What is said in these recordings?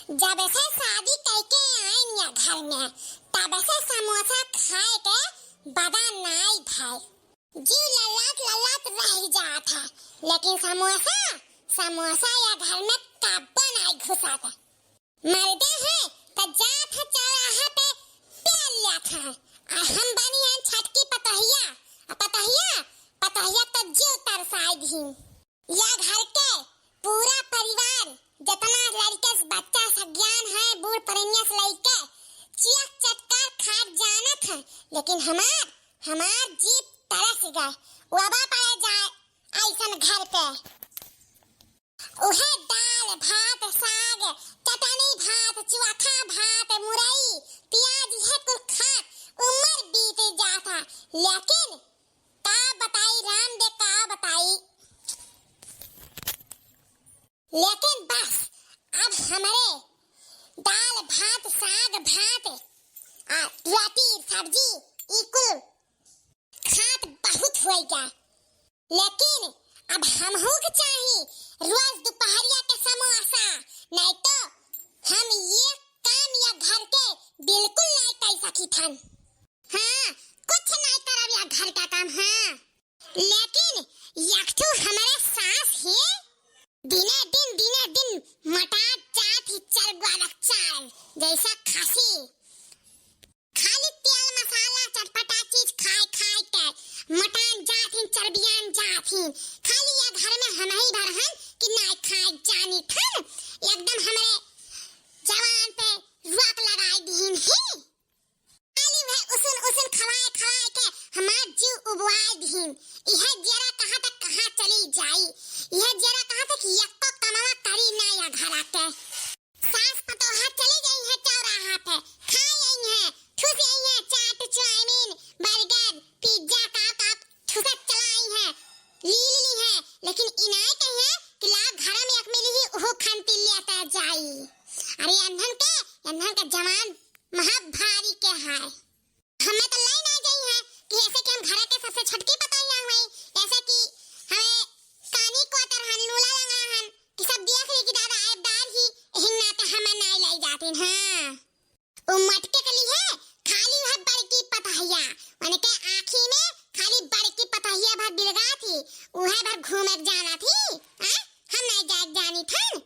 जब से शादी करके आइन या घर में तब से समोसा खाए के बदा नाई भाई जीव लल्लात रह जात है, लेकिन समोसा या घर में कब्बो नाई घुसाता। मर्दे हैं तो जात है चौराहा पे प्याल लिया था। हम बनी हैं छटकी पतहिया तो जीव तरसाई दी। या घर के पूरा परिवार जितना लड़के बच्चा सज्ञान है बूढ़ परिन्यास लड़के चियक चटकार खाट जानत है, लेकिन हमार जीप तरस गए वबा पड़े जाए ऐसन घर पे। उहे दाल भात साग चटनी भात चुआखा भात मुरई प्याज है कुल खात उम्र बीत जाता। लेकिन का बताई राम दे का बताई, लेकिन बस अब हमारे दाल भात साग भात रोटी सब्जी इकुल खात बहुत हो गया। लेकिन अब हमहू के चाहिए रोज दोपहरिया के समोसा, नहीं तो हम ये काम या घर के बिल्कुल नहीं कर सकी थन। हाँ कुछ नहीं करब या घर का काम। हाँ लेकिन यकठू हमारे सास है दिने दिन मटा जात ही चरगुआ चाल जैसा खासी खाली तेल मसाला चटपटा चीज खाए के मटान जात ही चर्बियान जात ही। खाली या घर में हम ही भरहन कि नहीं खाए जानी थन एकदम हमारे जवान पे रोक लगाई दीन ही। खाली वह उसन खवाए के हमार जीव उबवाई दीन। यह जरा कहां तक कहां चली जाई, यह जरा कहां तक यक्को कमावा करी ना या घर आके सास पतोहा चली गई है चौराहा पे खाई आई है ठुस आई है चाट चाउमीन बर्गर पिज्जा का ठुसा चलाई है ली है। लेकिन इनाय कहे कि ला घर में एक मिली ही ओहो खंती लेता जाई। अरे अंधन का जवान महा भारी के है। हमें तो लाई ना गई है कि ऐसे कि हम घर के सबसे छटकी पताइया हुई, ऐसे कि हमें कानी को तरहन लूला लगाहन कि सब देख ली कि दादा आबदार ही हिन्ना तो हमें नहीं लाई जाती। हाँ ओ मटके कली है खाली है बड़की पताइया माने के आँखी में खाली बड़की पताइया भर बिलगा थी उहे भर घूमे जाना थी। हाँ हम नहीं जानी थन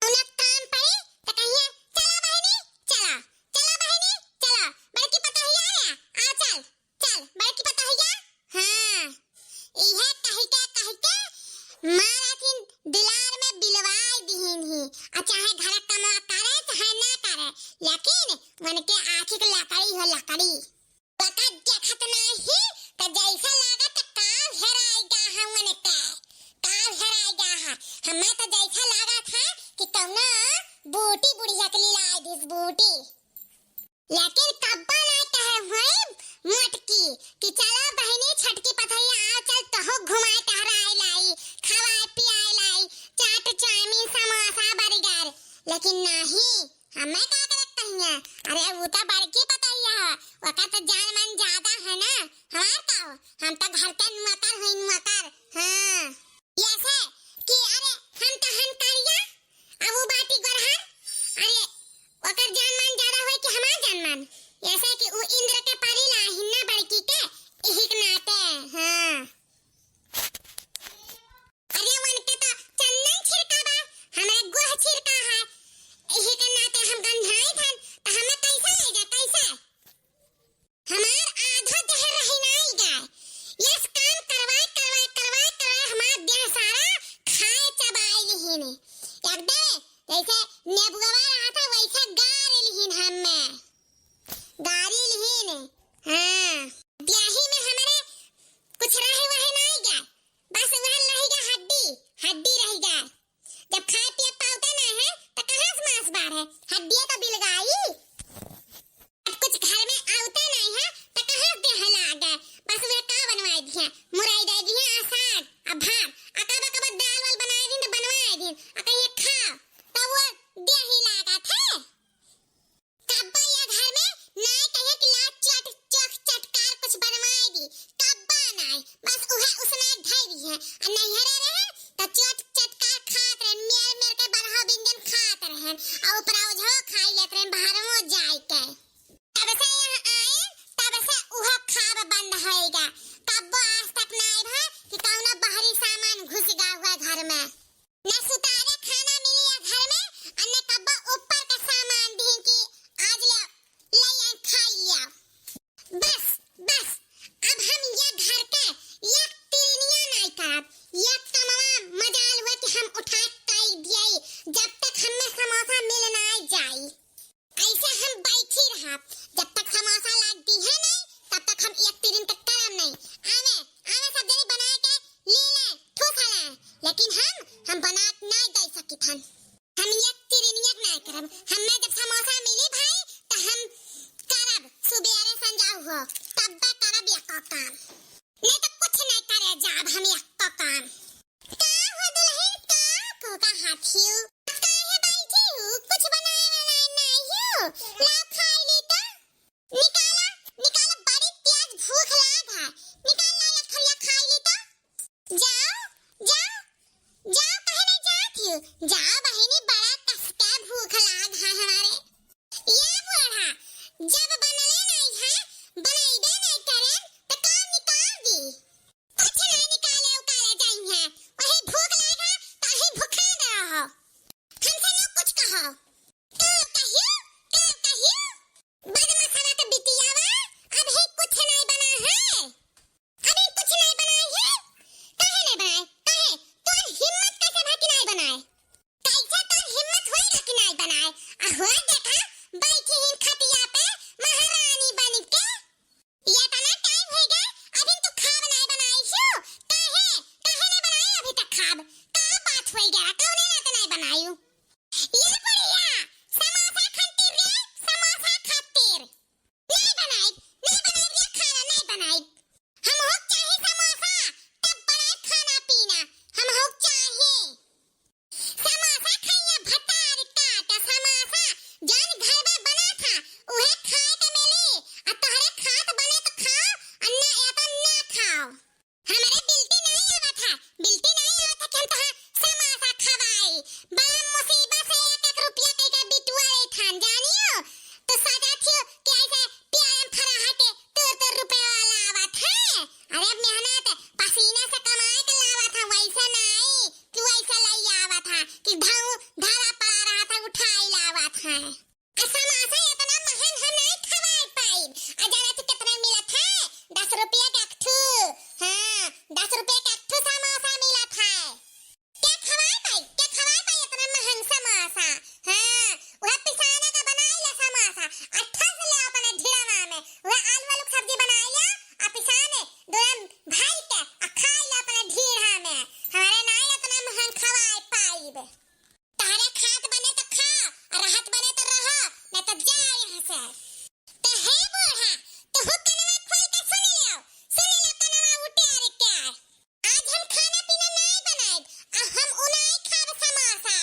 उन्हें काम पड़ी तो कहिए चला बहनी चला बड़की पताइया आ चल बड़की पताइया। हाँ इहे कहके मारा थी दिलार में बिलवाई दीन ही। चाहे घर कमा करे चाहे ना करे, लेकिन मन के आँखी के लकड़ी हो लकड़ी बका देखत नहीं तो जैसा लागत काल हेराएगा हमन के काल हेराएगा है। हमें तो जैसा लगा था कि कौना बूटी बुढ़िया के लिए लाई दिस बूटी, लेकिन कब्बा नहीं कहे हुए मटकी कि चला बहनी छटकी पथैया आ चल तहो घुमाए टहराए लाई खवाए पियाए लाई चाट चाउमीन समोसा बर्गर। लेकिन नहीं हमें का करत कहिया। अरे वो तो बड़की पतैया ओका तो जान मन ज्यादा है ना हमार का हम तो घर के मकर हईन मकर। हाँ ऐसे कि अरे हम तो हन करिया अब वो बाटी गरहन अरे ओकर जान मन ज्यादा होई कि हमार जान मन, ऐसे कि वो इंद्र के परी ला हिन्ना बड़की के इहिक नाते। हाँ अरे वन के तो चंदन छिड़का बा हमारे गोह छिड़का है इहिक नाते हम गंधाई थन तो हमें कैसा आएगा कैसे हमार आधा देह रही नहीं गए। यस काम करवाए हमार देह सारा खाए चबाई लिहिन एकदम जैसे नेबुआ रहा था वैसे गार लिहिन हमें गारी लिहिन। हाँ ब्याही में हमारे कुछ रहे वहे नहीं गए, बस वह रहेगा हड्डी रह गए। जब खाए पिए पाउता ना है तो कहां से मांस बाढ़ है हड्डियां तो बिल गई। अब कुछ घर में आउता नहीं है तो कहां से देह लाग गए, बस वह का बनवाई दिया मुरई दे दिया साग अब भात अकब दाल वाल बनाए दिन तो बनवाए दिन ये खा तो वो देह ही लागा थे। कब्बा या घर में नहीं कहे कि ला चटकार कुछ बनवाए दी कब्बा नहीं, बस उहे उसने ढाई दी है नहीं हरे रहे तो चटकार खात रहे मेर के बरहा बिंजन खात रहे और ऊपरा उझो खाई लेत रहे बाहरमो जाई के तब से यहाँ आए तब से उहो खाब बंद होएगा कब्बो आज तक ना आए भा कि कौनो बाहरी सामान घुस गया हुआ घर में न सुतारे खाना मिली है घर में और न कब्बो ऊपर का सामान दी कि आज ले आए खाई लिया बस बस अब हम ये घर के ये तीनिया नहीं करब ये कमवा मजाल हुआ कि हम उठा काई दिए जब तक हमें समोसा मिल ना जाए ऐसे हम बैठी रहा जब तक समोसा लगती है नहीं तब तक हम एक तीन तक करम नहीं आवे आवे सब जने बना के ले ले ठोका ले लेकिन हम बना नहीं दे सकी थन हम एक तीन नहीं करब हमें जब समोसा मिली भाई तो हम करब सुबेरे संजाऊ हो तब करब एक काम नहीं तो कुछ नहीं करे जाब हम एक काम का हो दुल्हन का को हाथियो काहे बैठी हो कुछ बनाए वाला नहीं हो लाओ खाई ली तो निकाला निकाला बड़ी तेज भूख लाग है निकाल ला एक थरिया खाई ली तो जाओ जाओ जाओ कहे नहीं जाती हो जाओ बहनी बड़ा कसका भूख लाग है हमारे ये बूढ़ा जब बनले नहीं है बनाइबे नहीं करे तो काम निकाल दी कुछ नहीं निकाले उकाले जाई है वही भूख लागा तो ही भूखा रहो हमसे न कुछ कहो का कहियो बदमाशा के बिटियावा अभी कुछ नहीं बना है अभी कुछ नहीं बनाई है काहे नहीं बनाए काहे तोर हिम्मत कैसे भाई कि नहीं बनाए कैसे तोर हिम्मत होएगा कि नहीं बनाए हो देखा बैठी हिन खटिया पे महारानी बन के ये तना टाइम होएगा अभी तो खाब नहीं बनाई छो काहे काहे नहीं बनाई अभी तक खाब का बात होएगा कौने ना नहीं बनायू ये बढ़िया समोसा खातिर रे समोसा खातिर नहीं बनाई रे खाना नहीं बनाई हम हो चाहे समोसा तब बनाए खाना पीना हम हो चाहे समोसा खाइए भतार काट समोसा जान घर में बना था उहे खाए के मिली और तोहरे खात बने तो खाओ और ना या तो ना खाओ हमारे बिल्टी नहीं आवा था बिल्टी नहीं आवा था कि हम तोहरा समोसा खवाई बड़ा मुसीबत से एक रुपया कई का बिटुआ रे थान जानियो तो सजा थियो कि ऐसे प्यार फराहा के तोर रुपया वाला आवा था अरे मेहनत पसीना से कमाए के लावा था वैसे नहीं कि वैसे लई आवा था कि धाऊ धारा पड़ा रहा था उठाई लावा था समोसा इतना महंगा हम नहीं खवाए पाई अजाना तो कितने मिला था 10 रुपया का ठू हां 10 रुपया का ठू समोसा मिला था क्या खवाए पाई इतना महंगा समोसा हां वह पिसाने का बनाई ले समोसा अच्छा से ले अपने ढिलावा में वह आलू वाली सब्जी बनाई ले आ पिसाने दोन भाई के आ खाई ले अपने ढीढ़ा में हमारे नहीं इतना महंगा खवाए पाई तारे खात बने तो खा राहत बने तो रहो नहीं तो जा यहाँ से तो हे बूढ़ा तो हो कनवा खोल के सुन ले कनवा उठे अरे क्या आज हम खाना पीना नहीं बनाए आ हम उनाई खाब समोसा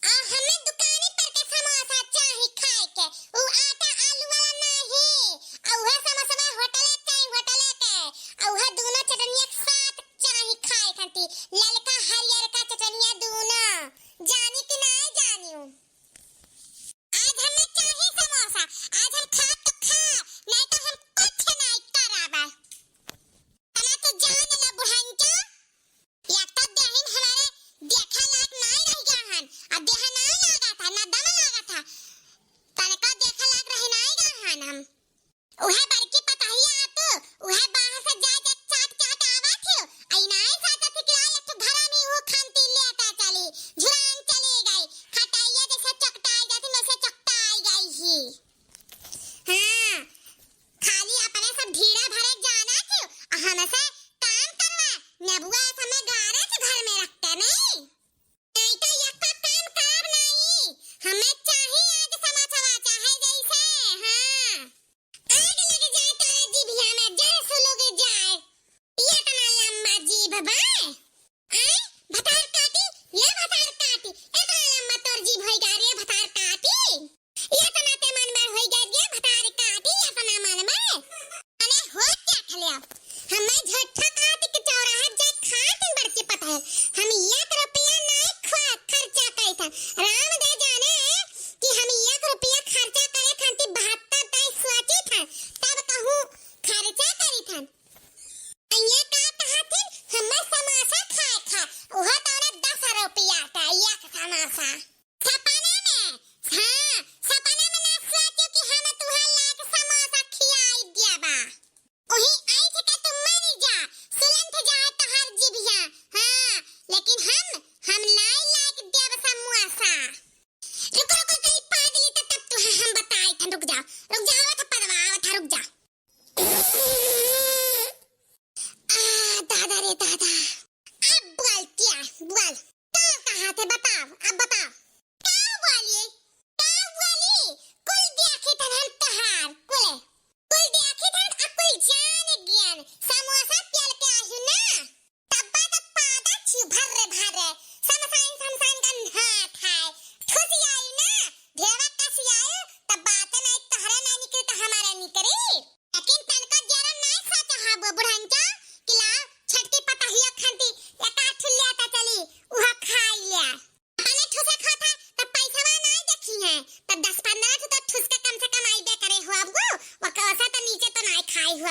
आ हमें दुकानी पर के समोसा चाही खाए के उ आटा आलू वाला नहीं आ वह समोसा होटले के आ वह दोनों चटनी एक साथ चाही खाए खाती ललका हरियर का चटनिया दोनों जानी कि नहीं जानियो आज हमें चाहिए समोसा आज हम खा तो खा नहीं तो हम कुछ नहीं कराबा तना तो जान ले बुढ़ंचा या तो देहिन हमारे देखा लायक नहीं रह गया हन अब देह नहीं लगा था ना दम लगा था तने का देखा लायक रह नहीं गया हन हम उहे बड़की पताहिया तो उहे बाहर से जा चाट आवा थियो आई नहीं साथ थिकला एक तो घरा में वो खानती लेता चली झुरान चली गई खटाइया जैसे चकटाई जाती वैसे चकटाई गई ही हां खाली अपने सब ढीड़ा भरे जाना थियो हमसे काम करवा नेबुआ समय गारे से घर में रखते नहीं तो एक का काम कर नहीं हमें चाहिए आज समोसा चाहे जैसे हां आग लग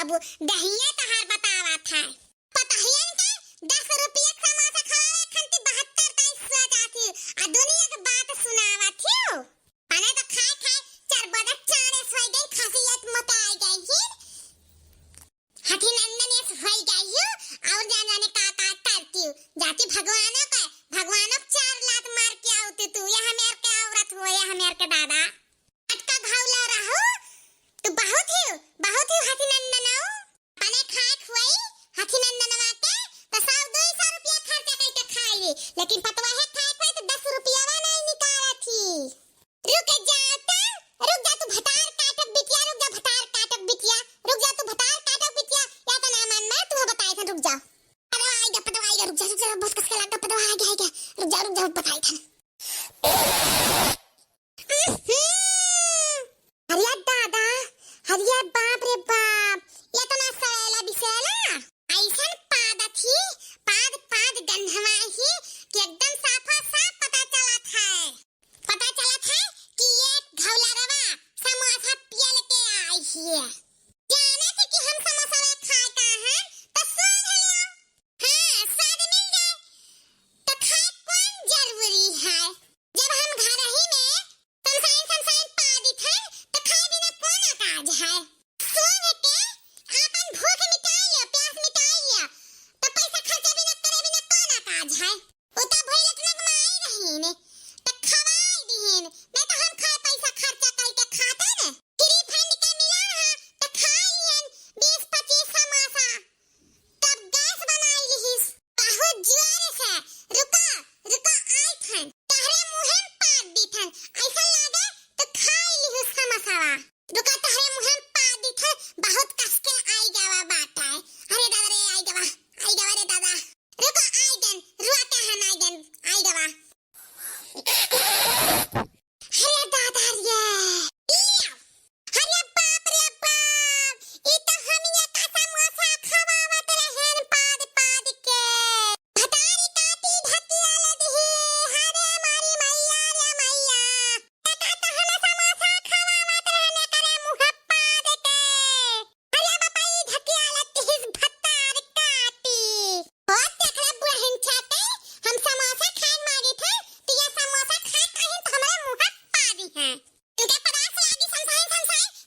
बाबू दहिया तहार बतावा था पताहियन के 10 रुपया समोसा खवावे खंती 72 ताई जाती आ दुनिया के बात सुनावा थियो अने तो खाए खाए चार बड़ा चारे सोई गई खासियत मत आ गई हाथी नंदन ये सोई गई और जाने का करती जाति भगवानों का भगवानों 4 लात मार के आउती तू यह मेर के औरत हो यह मेर के दादा अटका घावला रहो तू बहुत ही हाथी नंदन पने खाए खुई हाथी नंदनवा के तो 100-200 रुपया खर्चा करके खाई लेकिन पतवा है खाए खाए तो 10 रुपया वा नहीं निकाला थी रुक जा तू भतार काटक बिटिया रुक जा भतार काटक बिटिया रुक जा तू भतार काटक बिटिया या तो ना मन में तू बताई था रुक जा पतवा आएगा रुक जा बस कस के लगता पतवा आ गया रुक जा बताई था हरिया दादा हरिया बाप रे बाप ये तो ना सवेला बिसेला ऐसन पाद थी पाद गंधवा ही कि एकदम साफा साफ पता चला था कि ये घौला रवा समोसा पिया लेके आई है जाने थे कि हम समोसा खाए का है तो सुन लियो हां स्वाद मिल जाए तो खाए कौन जरूरी है जब हम घर ही में समसाइन पादी थे तो खाए बिना कौन काज है सुन के अपन भूख मिटाइए प्यास मिटाइए तो पैसा खर्चा बिना करे बिना कौन काज है उता भइलक न माई रही ने तो खवाई दिहिन नहीं तो हम खाए पैसा खर्चा करके खाते ने फ्री फंड के मिला रहा तो खाई लिहन 20-25 समोसा तब गैस बनाई लिहिस बहुत जोर से रुका आई थन तहरे मुंह में पाद दी थन ऐसा लागे तो खाई लिहिस समोसावा रुका तहरे मुंह में पाद दी थन बहुत कस के आई जावा बाटा है अरे दादा रे आई जावा रे दादा रुका आई गन रुआते हन आई जावा अरे दादा ये अरे बाप रे बाप ई तो हम ये का समोसा खवावत रहन पाद के भतारी काटी ढकियाले दिही हरे मारी मैया रे मैया का तो हम समोसा खवावत रहने करे मुंह पाद के अरे बापा ई ढकियाले तिस भतार काटी और देखले बुढ़हिन छाते हम समोसा खाए मांगी थे तो ये समोसा खाए कहीं तो हमारे मुंह पादी है तुके पता से आगे संसाइन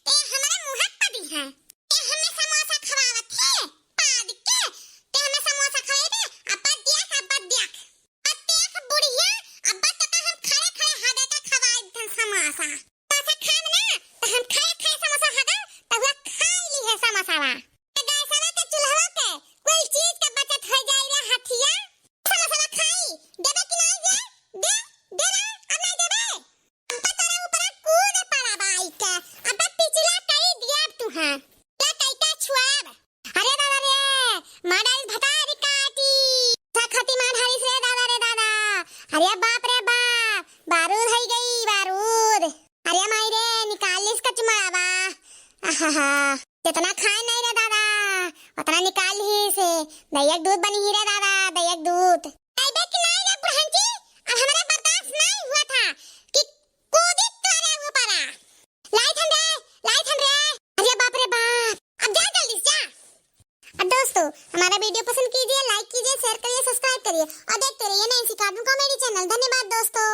तो हमारे मुंह पादी है ते हमें समोसा खवावत थे पाद के ते हमें समोसा खवाए अब्बा देख अतेक बुढ़िया अब्बा तक हम खड़े हादा तक खवाए थन समोसा समोसा खाम ना तो हम खड़े समोसा हादा तो वो खाई ली है समोसावा तो गैसवा के चूल्हा पे कोई चीज के बचत हो जाई रे हाथिया समोसा खाई देबे कि नहीं दे ना अब नहीं देबे अब्बा तेरे ऊपर कूद पड़ा बाई के अब्बा पिछला कई दिया तू हां ला कैटा छुआब अरे दादा रे माडाई भतारी काटी खाती मां ढारिस रे दादा अरे बाप रे बाप बारूद है गई बारूद अरे माई रे निकालिस कचमावा आहा कितना खाए नहीं रे दादा उतना निकाल ही से दहिया दूध बनी ही रे दादा दहिया दूध आइबे कि नहीं रे बुढ़ंची अब हमारा बर्दाश्त नहीं हुआ था कि कूदी तोरे ऊपर लाई थन रे अरे बाप रे बाप अब जा जल्दी जा अब दोस्तों हमारा वीडियो पसंद कीजिए लाइक कीजिए शेयर करिए सब्सक्राइब करिए और देखते रहिए नई सी कार्टून कॉमेडी चैनल धन्यवाद दोस्तों।